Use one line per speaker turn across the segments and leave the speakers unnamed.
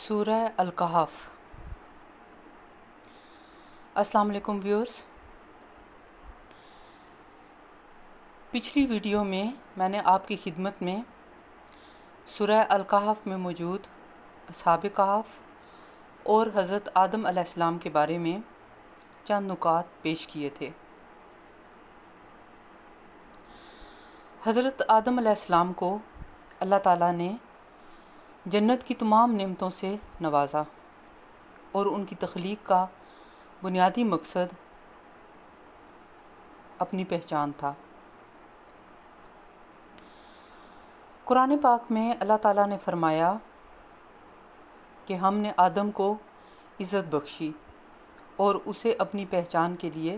سورہ الکہف۔ السلام علیکم ویورز، پچھلی ویڈیو میں نے آپ کی خدمت میں سورہ الکہف میں موجود اصحاب کہف اور حضرت آدم علیہ السلام کے بارے میں چند نکات پیش کیے تھے۔ حضرت آدم علیہ السلام کو اللہ تعالیٰ نے جنت کی تمام نعمتوں سے نوازا اور ان کی تخلیق کا بنیادی مقصد اپنی پہچان تھا۔ قرآن پاک میں اللہ تعالیٰ نے فرمایا کہ ہم نے آدم کو عزت بخشی اور اسے اپنی پہچان کے لیے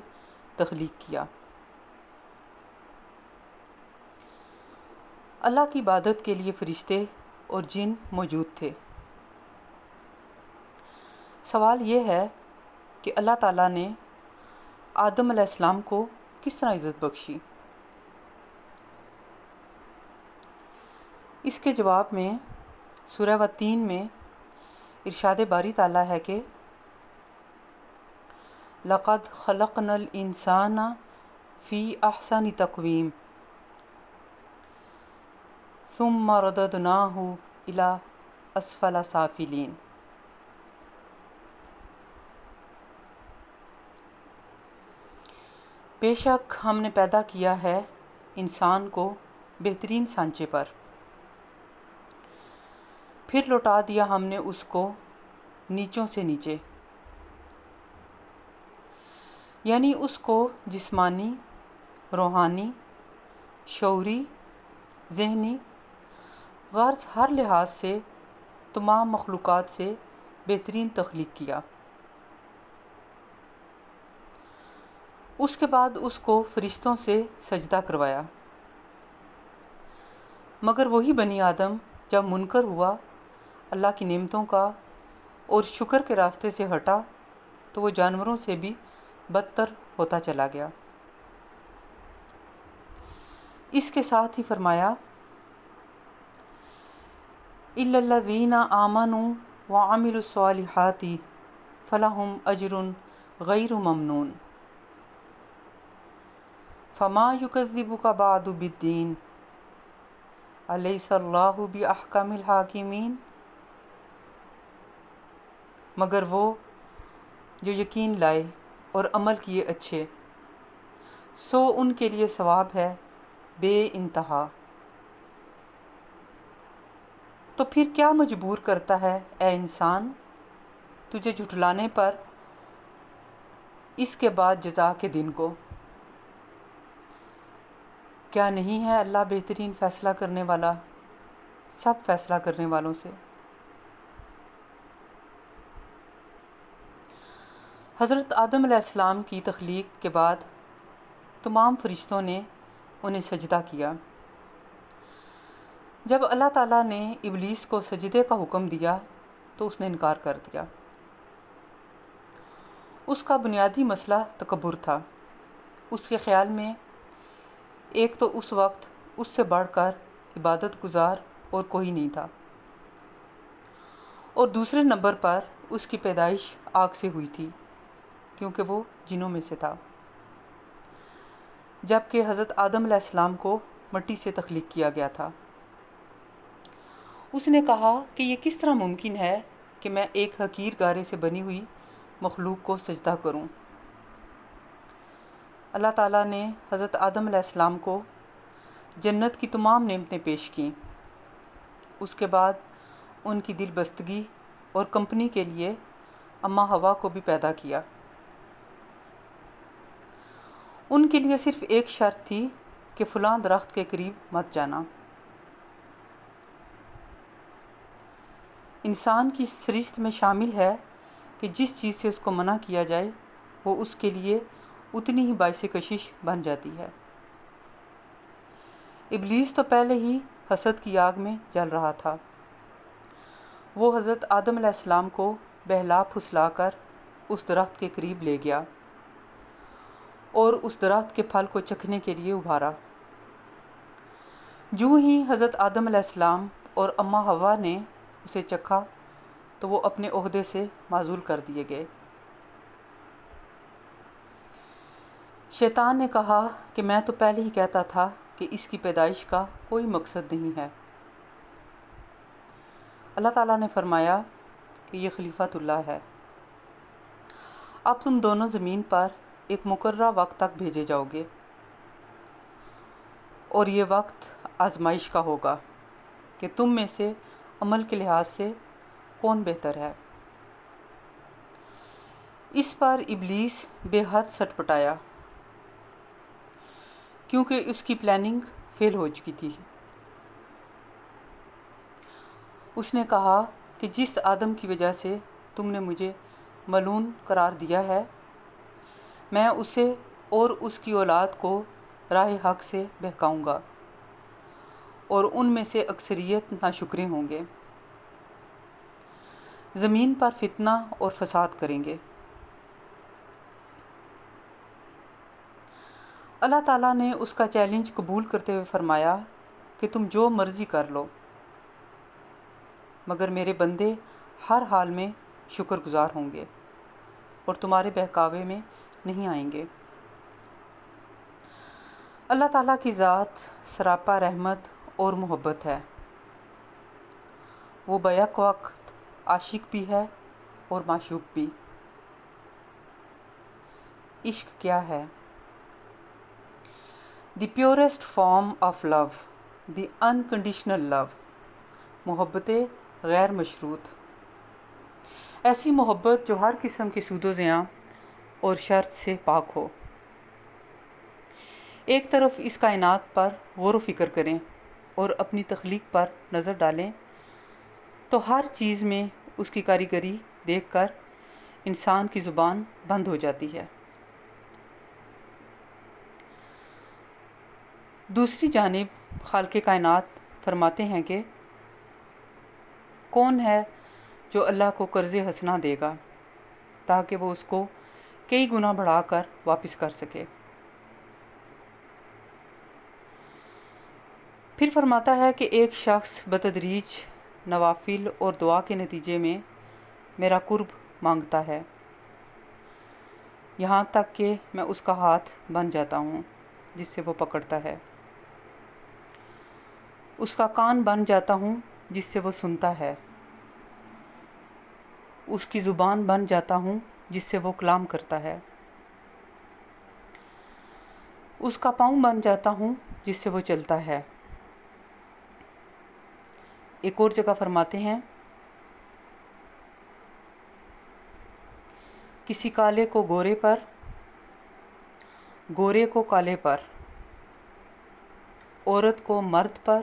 تخلیق کیا۔ اللہ کی عبادت کے لیے فرشتے اور جن موجود تھے۔ سوال یہ ہے کہ اللہ تعالیٰ نے آدم علیہ السلام کو کس طرح عزت بخشی؟ اس کے جواب میں سورہ و3 میں ارشاد باری تعالیٰ ہے کہ لَقَدْ خَلَقْنَا الْإِنسَانَ فِي أَحْسَنِ تَقْوِيمٍ ثُمَّ رَدَدْنَاهُ إِلَىٰ أَسْفَلَ سَافِلِينَ۔ بے شک ہم نے پیدا کیا ہے انسان کو بہترین سانچے پر، پھر لوٹا دیا ہم نے اس کو نیچوں سے نیچے، یعنی اس کو جسمانی، روحانی، شعوری، ذہنی، غرض ہر لحاظ سے تمام مخلوقات سے بہترین تخلیق کیا۔ اس کے بعد اس کو فرشتوں سے سجدہ کروایا، مگر وہی بنی آدم جب منکر ہوا، اللہ کی نعمتوں کا اور شکر کے راستے سے ہٹا تو وہ جانوروں سے بھی بدتر ہوتا چلا گیا۔ اس کے ساتھ ہی فرمایا إِلَّا الَّذِينَ آمَنُوا وَعَمِلُوا الصَّالِحَاتِ فَلَهُمْ أَجْرٌ غَيْرُ مَمْنُونٍ فَمَا يُكَذِّبُكَ بَعْدُ بِالدِّينِ أَلَيْسَ اللَّهُ بِأَحْكَمِ الْحَاكِمِينَ۔ مگر وہ جو یقین لائے اور عمل کیے اچھے، سو ان کے لیے ثواب ہے بے انتہا۔ تو پھر کیا مجبور کرتا ہے اے انسان تجھے جھٹلانے پر اس کے بعد جزا کے دن کو؟ کیا نہیں ہے اللہ بہترین فیصلہ کرنے والا سب فیصلہ کرنے والوں سے؟ حضرت آدم علیہ السلام کی تخلیق کے بعد تمام فرشتوں نے انہیں سجدہ کیا۔ جب اللہ تعالیٰ نے ابلیس کو سجدے کا حکم دیا تو اس نے انکار کر دیا۔ اس کا بنیادی مسئلہ تکبر تھا۔ اس کے خیال میں ایک تو اس وقت اس سے بڑھ کر عبادت گزار اور کوئی نہیں تھا، اور دوسرے نمبر پر اس کی پیدائش آگ سے ہوئی تھی کیونکہ وہ جنوں میں سے تھا، جبکہ حضرت آدم علیہ السلام کو مٹی سے تخلیق کیا گیا تھا۔ اس نے کہا کہ یہ کس طرح ممکن ہے کہ میں ایک حقیر گارے سے بنی ہوئی مخلوق کو سجدہ کروں؟ اللہ تعالیٰ نے حضرت آدم علیہ السلام کو جنت کی تمام نعمتیں پیش کیں، اس کے بعد ان کی دل بستگی اور کمپنی کے لیے اماں حوا کو بھی پیدا کیا۔ ان کے لیے صرف ایک شرط تھی کہ فلاں درخت کے قریب مت جانا۔ انسان کی سرشت میں شامل ہے کہ جس چیز سے اس کو منع کیا جائے وہ اس کے لیے اتنی ہی باعث کشش بن جاتی ہے۔ ابلیس تو پہلے ہی حسد کی آگ میں جل رہا تھا۔ وہ حضرت آدم علیہ السلام کو بہلا پھسلا کر اس درخت کے قریب لے گیا اور اس درخت کے پھل کو چکھنے کے لیے ابھارا۔ جو ہی حضرت آدم علیہ السلام اور اماں حوا نے اسے چکھا تو وہ اپنے عہدے سے معزول کر دیے گئے۔ شیطان نے کہا کہ میں تو پہلے ہی کہتا تھا کہ اس کی پیدائش کا کوئی مقصد نہیں ہے۔ اللہ تعالیٰ نے فرمایا کہ یہ خلیفۃ اللہ ہے، اب تم دونوں زمین پر ایک مقررہ وقت تک بھیجے جاؤ گے، اور یہ وقت آزمائش کا ہوگا کہ تم میں سے عمل کے لحاظ سے کون بہتر ہے۔ اس پر ابلیس بے حد سٹ پٹایا، کیونکہ اس کی پلاننگ فیل ہو چکی تھی۔ اس نے کہا کہ جس آدم کی وجہ سے تم نے مجھے ملعون قرار دیا ہے، میں اسے اور اس کی اولاد کو راہ حق سے بہکاؤں گا، اور ان میں سے اکثریت ناشکرے ہوں گے، زمین پر فتنہ اور فساد کریں گے۔ اللہ تعالیٰ نے اس کا چیلنج قبول کرتے ہوئے فرمایا کہ تم جو مرضی کر لو، مگر میرے بندے ہر حال میں شکر گزار ہوں گے اور تمہارے بہکاوے میں نہیں آئیں گے۔ اللہ تعالیٰ کی ذات سراپا رحمت اور محبت ہے، وہ بیک وقت عاشق بھی ہے اور معشوق بھی۔ عشق کیا ہے؟ The purest form of love, the unconditional love, محبت غیر مشروط، ایسی محبت جو ہر قسم کے سود و زیاں اور شرط سے پاک ہو۔ ایک طرف اس کائنات پر غور و فکر کریں اور اپنی تخلیق پر نظر ڈالیں تو ہر چیز میں اس کی کاریگری دیکھ کر انسان کی زبان بند ہو جاتی ہے۔ دوسری جانب خالق کائنات فرماتے ہیں کہ کون ہے جو اللہ کو قرض حسنہ دے گا تاکہ وہ اس کو کئی گنا بڑھا کر واپس کر سکے۔ پھر فرماتا ہے کہ ایک شخص بتدریج نوافل اور دعا کے نتیجے میں میرا قرب مانگتا ہے، یہاں تک کہ میں اس کا ہاتھ بن جاتا ہوں جس سے وہ پکڑتا ہے، اس کا کان بن جاتا ہوں جس سے وہ سنتا ہے، اس کی زبان بن جاتا ہوں جس سے وہ کلام کرتا ہے، اس کا پاؤں بن جاتا ہوں جس سے وہ چلتا ہے۔ ایک اور جگہ فرماتے ہیں کسی کالے کو گورے پر، گورے کو کالے پر، عورت کو مرد پر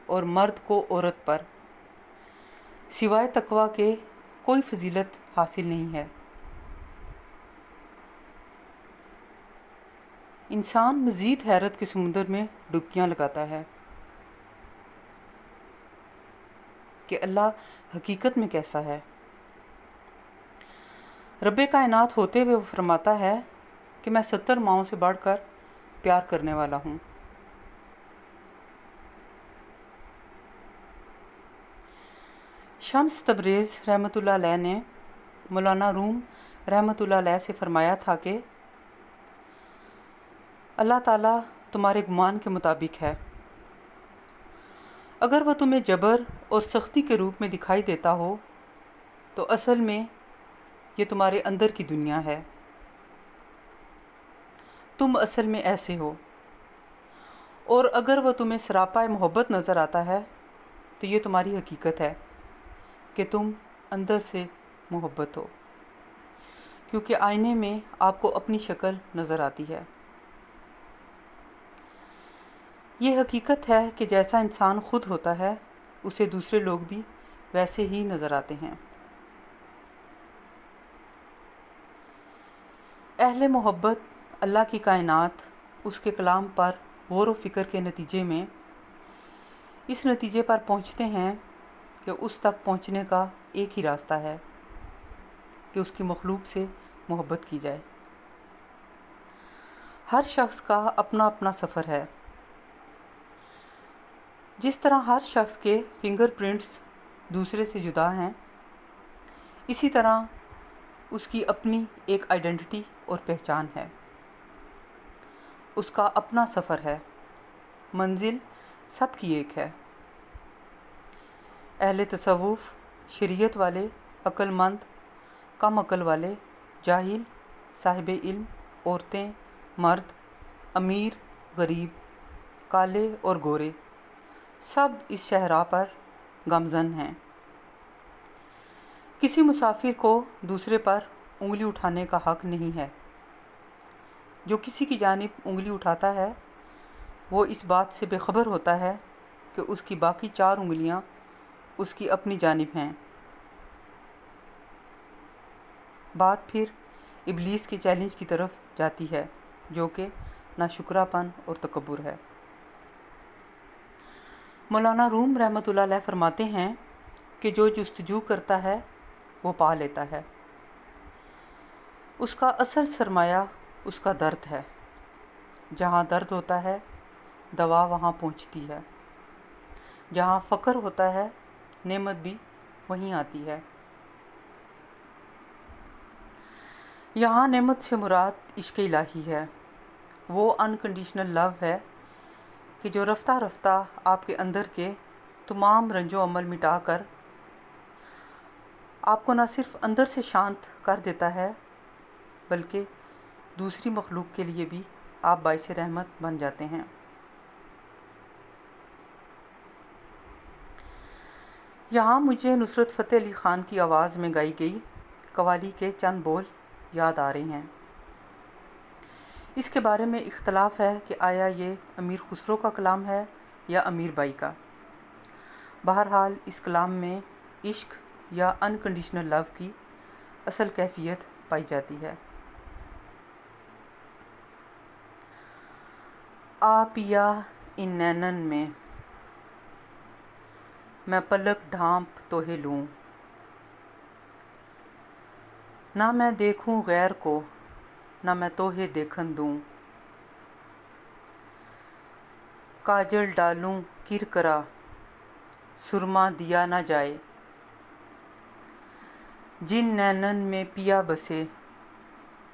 اور مرد کو عورت پر سوائے تقویٰ کے کوئی فضیلت حاصل نہیں ہے۔ انسان مزید حیرت کے سمندر میں ڈبکیاں لگاتا ہے کہ اللہ حقیقت میں کیسا ہے۔ رب کائنات ہوتے ہوئے وہ فرماتا ہے کہ میں 70 ماؤں سے بڑھ کر پیار کرنے والا ہوں۔ شمس تبریز رحمۃ اللہ علیہ نے مولانا روم رحمۃ اللہ علیہ سے فرمایا تھا کہ اللہ تعالیٰ تمہارے گمان کے مطابق ہے، اگر وہ تمہیں جبر اور سختی کے روپ میں دکھائی دیتا ہو تو اصل میں یہ تمہارے اندر کی دنیا ہے، تم اصل میں ایسے ہو، اور اگر وہ تمہیں سراپا محبت نظر آتا ہے تو یہ تمہاری حقیقت ہے کہ تم اندر سے محبت ہو، کیونکہ آئینے میں آپ کو اپنی شکل نظر آتی ہے۔ یہ حقیقت ہے کہ جیسا انسان خود ہوتا ہے اسے دوسرے لوگ بھی ویسے ہی نظر آتے ہیں۔ اہل محبت اللہ کی کائنات اس کے کلام پر غور و فکر کے نتیجے میں اس نتیجے پر پہنچتے ہیں کہ اس تک پہنچنے کا ایک ہی راستہ ہے کہ اس کی مخلوق سے محبت کی جائے۔ ہر شخص کا اپنا اپنا سفر ہے، جس طرح ہر شخص کے فنگر پرنٹس دوسرے سے جدا ہیں، اسی طرح اس کی اپنی ایک آئیڈینٹی اور پہچان ہے، اس کا اپنا سفر ہے، منزل سب کی ایک ہے۔ اہل تصوف، شریعت والے، عقل مند، کم عقل والے، جاہل، صاحب علم، عورتیں، مرد، امیر، غریب، کالے اور گورے، سب اس شاہراہ پر گامزن ہیں۔ کسی مسافر کو دوسرے پر انگلی اٹھانے کا حق نہیں ہے۔ جو کسی کی جانب انگلی اٹھاتا ہے وہ اس بات سے بے خبر ہوتا ہے کہ اس کی باقی 4 انگلیاں اس کی اپنی جانب ہیں۔ بات پھر ابلیس کے چیلنج کی طرف جاتی ہے، جو کہ ناشکرا پن اور تکبر ہے۔ مولانا روم رحمۃ اللہ علیہ فرماتے ہیں کہ جو جستجو کرتا ہے وہ پا لیتا ہے۔ اس کا اصل سرمایہ اس کا درد ہے۔ جہاں درد ہوتا ہے دوا وہاں پہنچتی ہے، جہاں فقر ہوتا ہے نعمت بھی وہیں آتی ہے۔ یہاں نعمت سے مراد عشق الہی ہے، وہ انکنڈیشنل لو ہے کہ جو رفتہ رفتہ آپ کے اندر کے تمام رنج و عمل مٹا کر آپ کو نہ صرف اندر سے شانت کر دیتا ہے بلکہ دوسری مخلوق کے لیے بھی آپ باعث رحمت بن جاتے ہیں۔ یہاں مجھے نصرت فتح علی خان کی آواز میں گائی گئی قوالی کے چند بول یاد آ رہے ہیں۔ اس کے بارے میں اختلاف ہے کہ آیا یہ امیر خسرو کا کلام ہے یا امیر بائی کا۔ بہرحال اس کلام میں عشق یا انکنڈیشنل لو کی اصل کیفیت پائی جاتی ہے۔ آ پیا ان نینن میں پلک ڈھانپ توہے لوں، نہ میں دیکھوں غیر کو نہ میں توہے دیکھن دوں، کاجل ڈالوں کرکرا سرما دیا نہ جائے، جن نینن میں پیا بسے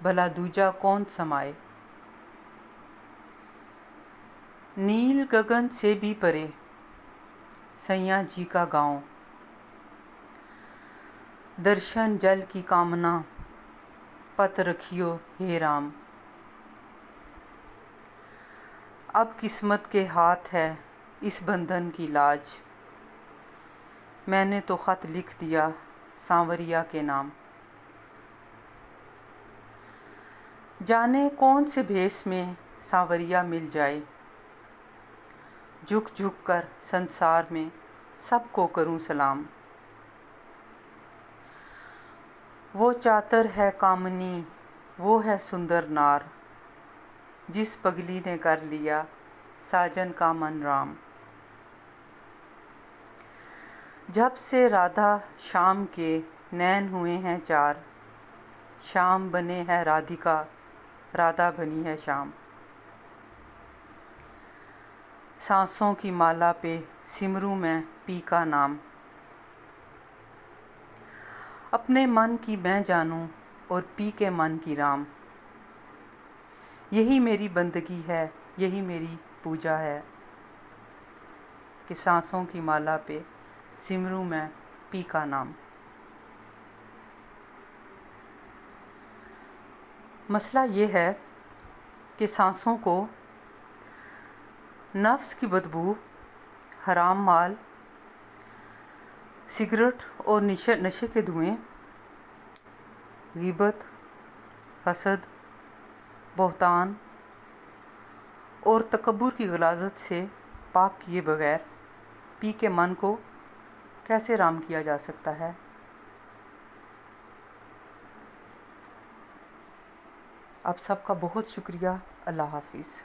بھلا دوجا کون سمائے، نیل گگن سے بھی پرے سیاں جی کا گاؤں، درشن جل کی کامنا پت رکھیو ہے رام، اب قسمت کے ہاتھ ہے اس بندھن کی لاج، میں نے تو خط لکھ دیا سانوریا کے نام، جانے کون سے بھیس میں سانوریا مل جائے، جھک جھک کر سنسار میں سب کو کروں سلام، وہ چاتر ہے کامنی وہ ہے سندر نار، جس پگلی نے کر لیا ساجن کا من رام، جب سے رادھا شام کے نین ہوئے ہیں 4، شام بنے ہے رادھیکا رادھا بنی ہے شام، سانسوں کی مالا پہ سمروں میں پی کا نام، اپنے من کی میں جانوں اور پی کے من کی رام، یہی میری بندگی ہے یہی میری پوجا ہے، کہ سانسوں کی مالا پہ سمروں میں پی کا نام۔ مسئلہ یہ ہے کہ سانسوں کو نفس کی بدبو، حرام مال، سگریٹ اور نشے کے دھوئیں، غیبت، حسد، بہتان اور تکبر کی غلاظت سے پاک کیے بغیر پی کے من کو کیسے رام کیا جا سکتا ہے؟ آپ سب کا بہت شکریہ۔ اللہ حافظ۔